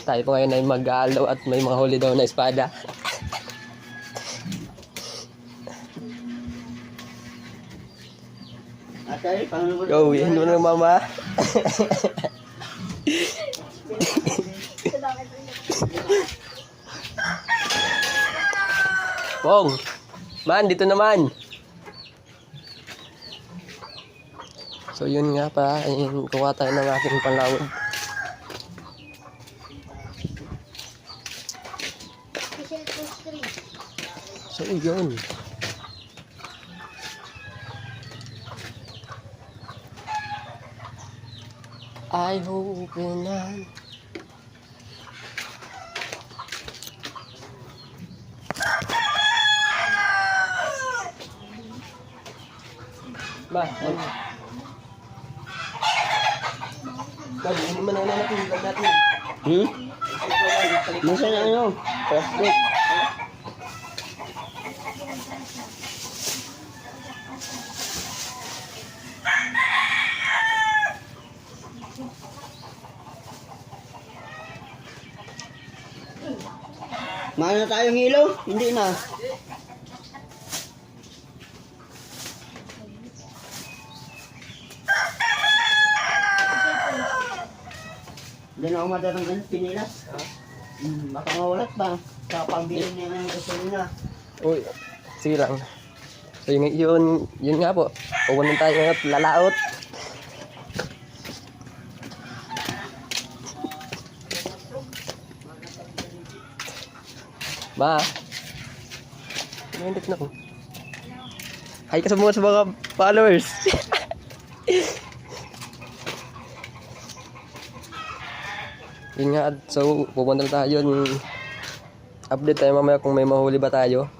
tayo po ngayon ay mag-aalaw at may mga huli daw na espada. Go, yan mo na mama. Pong, man, dito naman. So yun nga pa, ayun, kuha tayo ng aking panlawad. So yun. I hope na. Ba, hindi man na natin natin. Minsan ano? Plastic. Mahal na tayong ilaw? Hindi na. Hindi na ako matatanggal pinilas. Baka mawalat ba? Sa pambili niya ng gasolina. Uy, sige lang. So yun nga po. Pupunta tayo ngayon at lalaot. Ma. Nandito na ko. Hi ka sa mga followers. Yun nga, so pupunta na tayo. Update tayo mamaya kung may mahuli ba tayo.